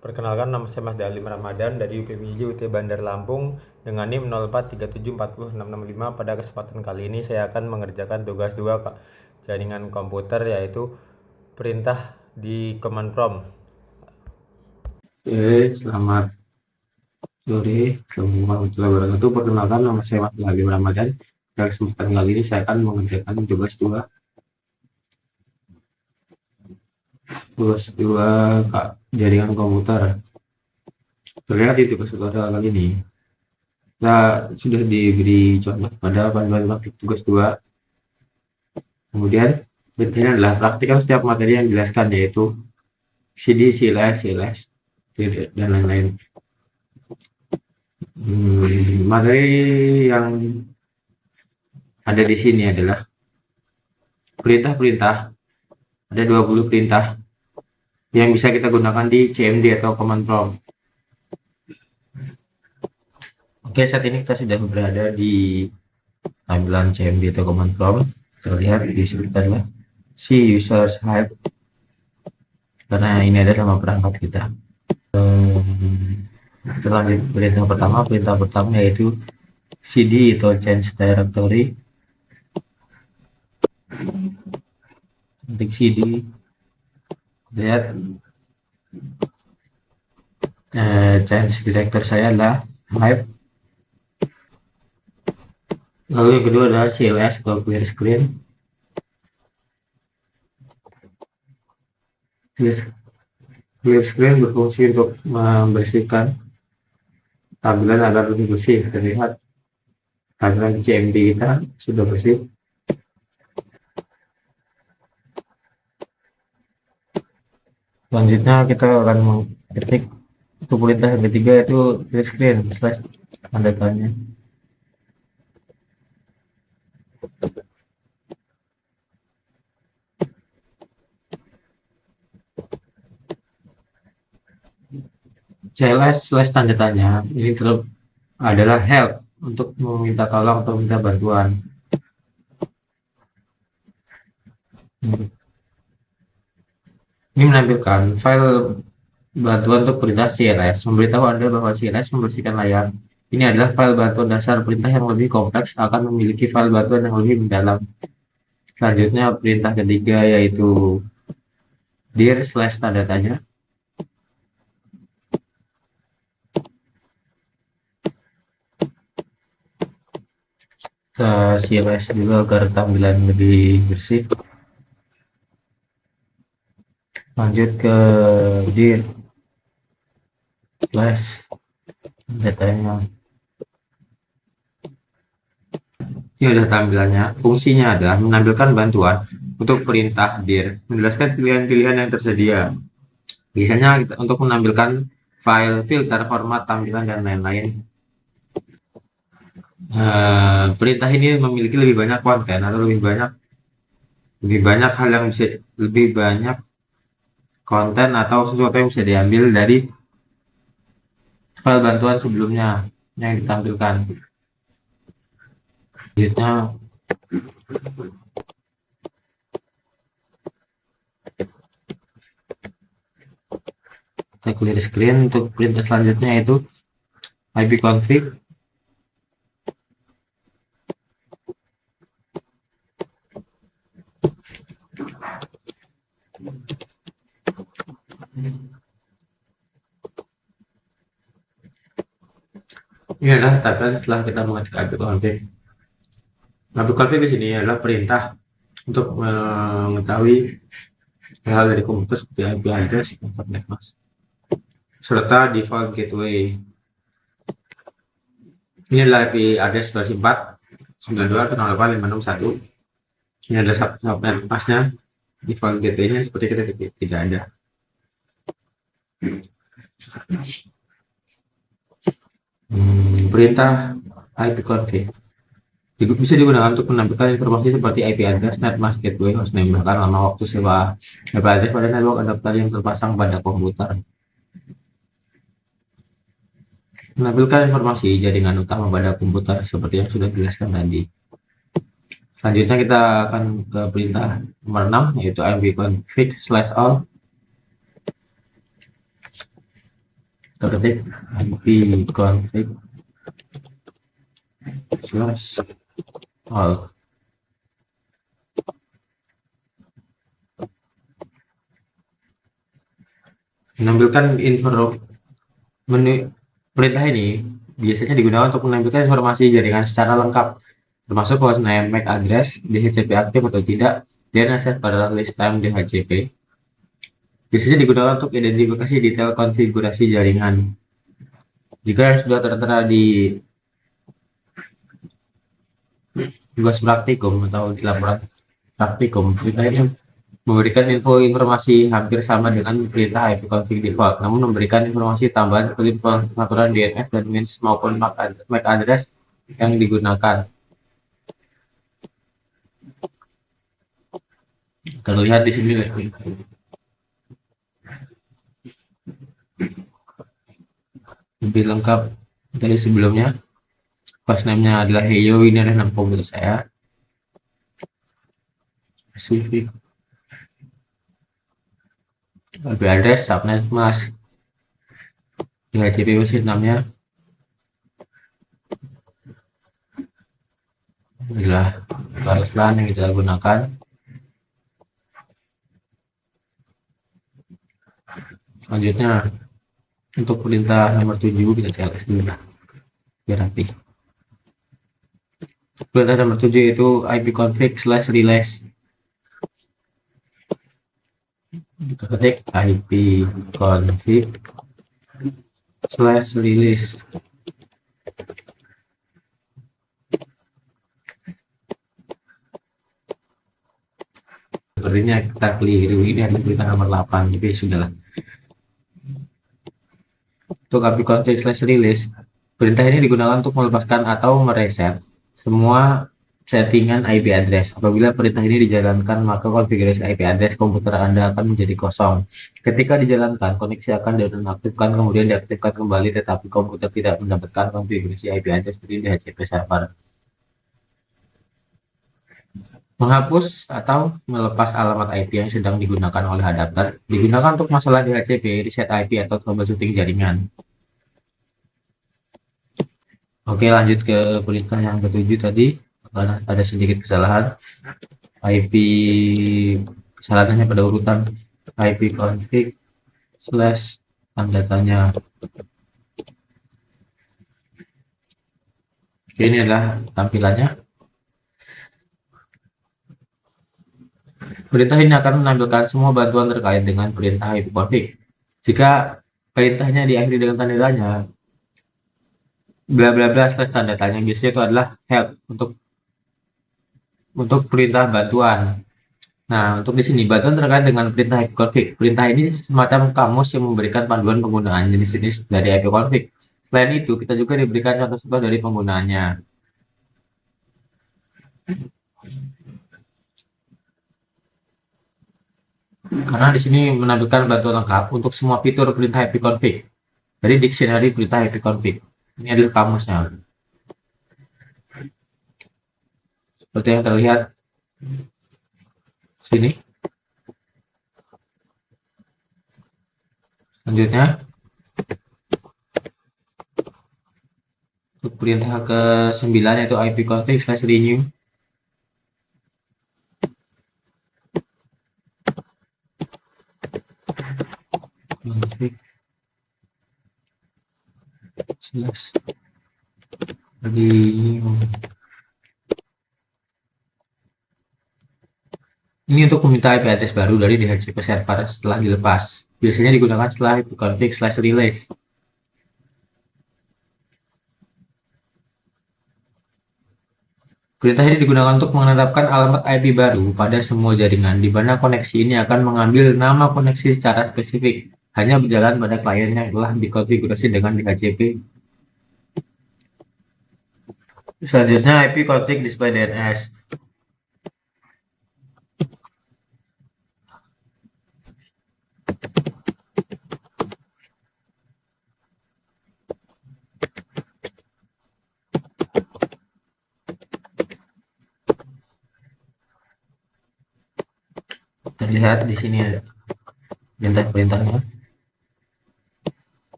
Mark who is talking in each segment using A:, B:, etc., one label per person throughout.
A: Perkenalkan, nama saya Mas Dalim Ramadan dari UPMIJ UT Bandar Lampung dengan NIM 0437406665. Pada kesempatan kali ini saya akan mengerjakan tugas 2 jaringan komputer, yaitu perintah di command prompt.
B: Selamat sore, Assalamualaikum warahmatullahi wabarakatuh. Perkenalkan, nama saya Mas Dalim Ramadan. Pada kesempatan kali ini saya akan mengerjakan tugas dua jaringan komputer. Terlihat di tugas tutorial kali ini kita sudah diberi contoh pada panduan praktik tugas 2. Kemudian berikutnya adalah praktikan setiap materi yang dijelaskan, yaitu CD, CLS, CLS, dan lain-lain. Materi yang ada di sini adalah perintah-perintah. Ada 20 perintah yang bisa kita gunakan di CMD atau command prompt. Oke, saat ini kita sudah berada di tampilan CMD atau command prompt. Terlihat di sini adalah si users help, karena ini adalah nama perangkat kita. Kita lanjut perintah pertama yaitu cd atau change directory. Ketik cd, lihat change director saya adalah live. Lalu yang kedua adalah CLS atau clear screen. Clear screen berfungsi untuk membersihkan tampilan agar lebih bersih. Terlihat tampilan CMD kita sudah bersih. Selanjutnya kita akan mengetik untuk perintah yang ketiga, yaitu clear screen slash tanda tanya. CLS slash tanda tanya ini adalah help, untuk meminta tolong atau minta bantuan. Ini menampilkan file bantuan untuk perintah CLS, memberitahu Anda bahwa CLS membersihkan layar. Ini adalah file bantuan dasar. Perintah yang lebih kompleks akan memiliki file bantuan yang lebih mendalam. Selanjutnya perintah ketiga yaitu dir slash tanda tanya. Kita CLS dulu agar tampilan lebih bersih. Lanjut ke dir slash datanya. Ini adalah tampilannya. Fungsinya adalah menampilkan bantuan untuk perintah dir, menjelaskan pilihan-pilihan yang tersedia. Biasanya untuk menampilkan file, filter, format, tampilan, dan lain-lain. Perintah ini memiliki lebih banyak konten atau lebih banyak hal yang bisa, lebih banyak konten atau sesuatu yang bisa diambil dari file bantuan sebelumnya yang ditampilkan. Selanjutnya kita clear screen. Untuk perintah selanjutnya yaitu ipconfig. Ini adalah tampilan setelah kita mengetik ipconfig. ipconfig di sini adalah perintah untuk mengetahui hal dari komputer seperti IP address, tempat netmask, serta default gateway. Ini adalah IP address versi 4.92.168.561. Ini adalah subnet masknya. Default gateway-nya seperti kita tidak ada. Perintah ipconfig bisa digunakan untuk menampilkan informasi seperti IP address, netmask, gateway, hostname, bahkan lama waktu sewa IP address pada network adapter yang terpasang pada komputer. Menampilkan informasi jaringan utama pada komputer seperti yang sudah dijelaskan tadi. Selanjutnya kita akan ke perintah nomor 6, yaitu ipconfig/all. ketik IP config slash all. Menampilkan info menu perintah ini biasanya digunakan untuk menampilkan informasi jaringan secara lengkap, termasuk host name, MAC address, DHCP aktif atau tidak, dan akses pada list time DHCP. Biasanya digunakan untuk identifikasi detail konfigurasi jaringan. Jika sudah tertera di tugas praktikum atau di laporan praktikum, kita ini memberikan informasi hampir sama dengan perintah ipconfig default, namun memberikan informasi tambahan seperti pengaturan DNS dan means maupun MAC address yang digunakan. Terlihat di sini lebih lengkap dari sebelumnya. Host name-nya adalah Heyo, ini adalah nama komputer saya. Spesifik IP address, subnet mask, DHCP mesin namanya adalah garis LAN yang kita gunakan. Selanjutnya untuk perintah nomor 7 kita CLS dulu lah biar rapi. Perintah nomor 7 itu ipconfig slash release. Kita ketik ipconfig slash release. Sepertinya kita keliru, ini ada perintah nomor 8, jadi sudahlah. Untuk ipconfig slash release, perintah ini digunakan untuk melepaskan atau mereset semua settingan IP address. Apabila perintah ini dijalankan, maka konfigurasi IP address komputer Anda akan menjadi kosong. Ketika dijalankan, koneksi akan dinonaktifkan, kemudian diaktifkan kembali, tetapi komputer tidak mendapatkan konfigurasi IP address dari DHCP server. Menghapus atau melepas alamat IP yang sedang digunakan oleh adapter digunakan untuk masalah DHCP, reset IP, atau troubleshooting jaringan. Oke, lanjut ke perintah yang ketujuh tadi. Ada sedikit kesalahan. Kesalahannya pada urutan ipconfig slash tanda tanya. Oke, ini adalah tampilannya. Perintah ini akan menampilkan semua bantuan terkait dengan perintah ipconfig. Jika perintahnya diakhiri dengan tanda tanya, bla bla bla slash tanda tanya, biasanya itu adalah help untuk perintah bantuan. Nah, untuk di sini bantuan terkait dengan perintah ipconfig. Perintah ini semacam kamus yang memberikan panduan penggunaan jenis-jenis dari ipconfig. Selain itu, kita juga diberikan contoh-contoh dari penggunaannya. Karena di sini menampilkan bantuan lengkap untuk semua fitur perintah ipconfig. Dari dictionary perintah ipconfig. Ini adalah kamusnya. Seperti yang terlihat sini. Selanjutnya, untuk perintah ke-9 yaitu ipconfig slash renew. Config slash renew. Ini untuk meminta IP address baru dari DHCP server setelah dilepas. Biasanya digunakan setelah ipconfig slash release. Perintah ini digunakan untuk menetapkan alamat IP baru pada semua jaringan, di mana koneksi ini akan mengambil nama koneksi secara spesifik, hanya berjalan pada klien yang telah dikonfigurasi dengan DHCP. Selanjutnya ipconfig display DNS. Terlihat di sini ada perintah-perintahnya.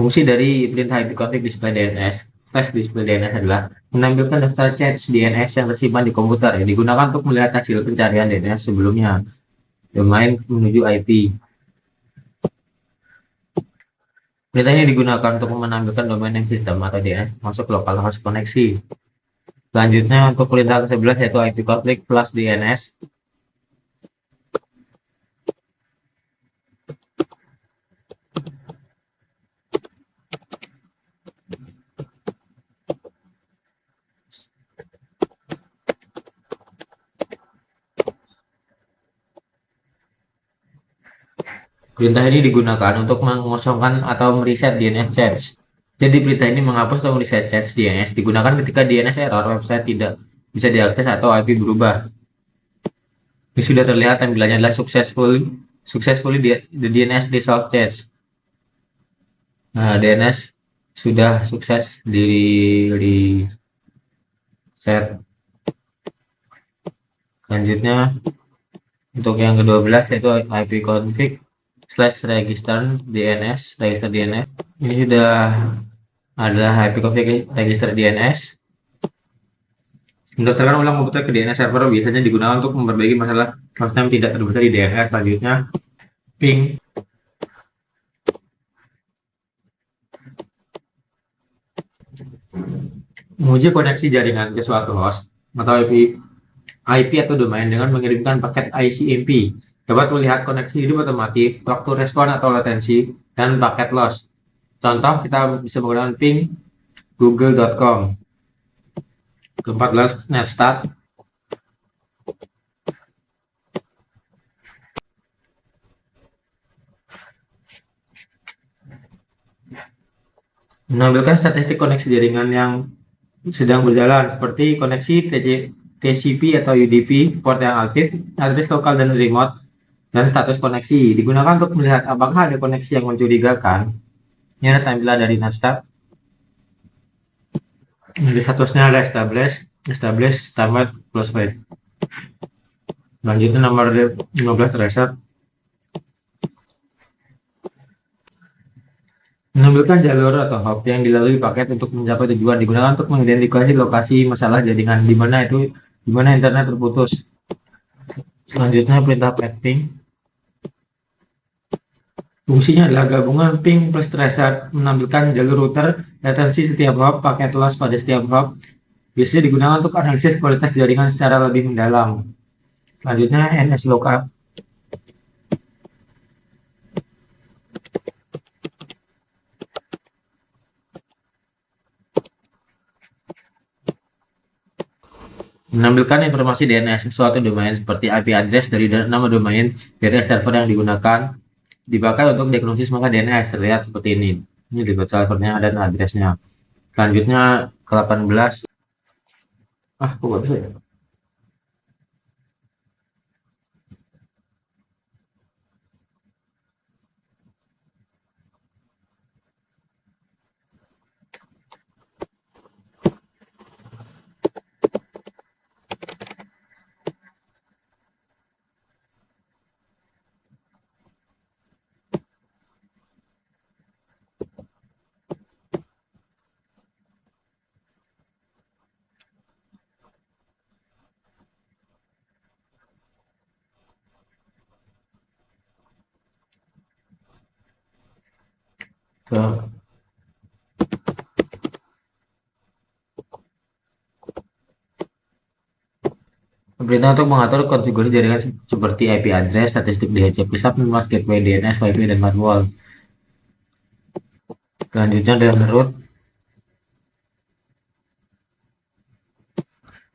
B: Fungsi dari perintah ipconfig display DNS flash display DNS adalah menampilkan daftar cache DNS yang tersimpan di komputer yang digunakan untuk melihat hasil pencarian DNS sebelumnya, domain menuju IP. Perintah ini digunakan untuk menampilkan domain name sistem atau DNS masuk localhost koneksi. Selanjutnya untuk perintah ke-11 yaitu ipconfig flash DNS. Perintah ini digunakan untuk mengosongkan atau mereset DNS cache. Jadi perintah ini menghapus atau mereset cache DNS digunakan ketika DNS error, website tidak bisa diakses atau IP berubah. Ini sudah terlihat tampilannya adalah successfully the DNS resolve cache. Nah, DNS sudah sukses di reset. Selanjutnya untuk yang ke-12 yaitu ipconfig /register DNS. Ini sudah adalah ipconfig register DNS. Mendaftarkan ulang komputer ke DNS server biasanya digunakan untuk memperbaiki masalah hostname tidak terdaftar di DNS. Selanjutnya ping. Menguji koneksi jaringan ke suatu host atau IP atau domain dengan mengirimkan paket ICMP. Dapat melihat koneksi hidup atau mati, waktu respon atau latensi, dan paket loss. Contoh, kita bisa menggunakan ping google.com. Ke-14 netstat. Menampilkan statistik koneksi jaringan yang sedang berjalan seperti koneksi TCP atau UDP, port yang aktif, address lokal dan remote, dan status koneksi. Digunakan untuk melihat apakah ada koneksi yang mencurigakan. Ini ada tampilan dari netstat. Di statusnya ada establish, timer, close file. Selanjutnya nomor 15 reset. Menampilkan jalur atau hop yang dilalui paket untuk mencapai tujuan, digunakan untuk mengidentifikasi lokasi masalah jaringan, di mana internet terputus. Selanjutnya perintah ping. Fungsinya adalah gabungan ping plus reset, menampilkan jalur router, latensi setiap hop, paket loss pada setiap hop. Biasanya digunakan untuk analisis kualitas jaringan secara lebih mendalam. Selanjutnya NSLookup. Menampilkan informasi DNS suatu domain seperti IP address dari nama domain, DNS server yang digunakan, dipakai untuk diagnosis maka DNS terlihat seperti ini. Ini di servernya dan addressnya. Selanjutnya ke-18. Kok gak bisa ya? Perintah untuk mengatur konfigurasi jaringan seperti IP address, statistik DHCP, subnet, gateway DNS, Wi-Fi, dan firewall. Selanjutnya adalah root.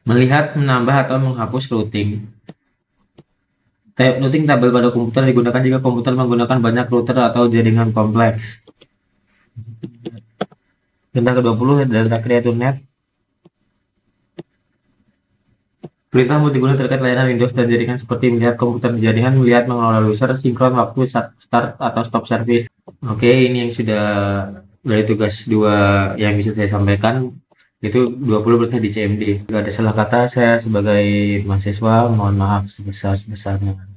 B: Melihat, menambah, atau menghapus routing. Routing tabel pada komputer digunakan jika komputer menggunakan banyak router atau jaringan kompleks. Perintah ke-20 adalah create to net. Perintah multiguna terkait layanan Windows dan jaringan seperti melihat komputer di jaringan, melihat mengelola user, sinkron waktu start atau stop service. Oke, ini yang sudah dari tugas 2 yang bisa saya sampaikan. Itu 20 perintah di CMD. Jika ada salah kata, saya sebagai mahasiswa mohon maaf sebesar-besarnya.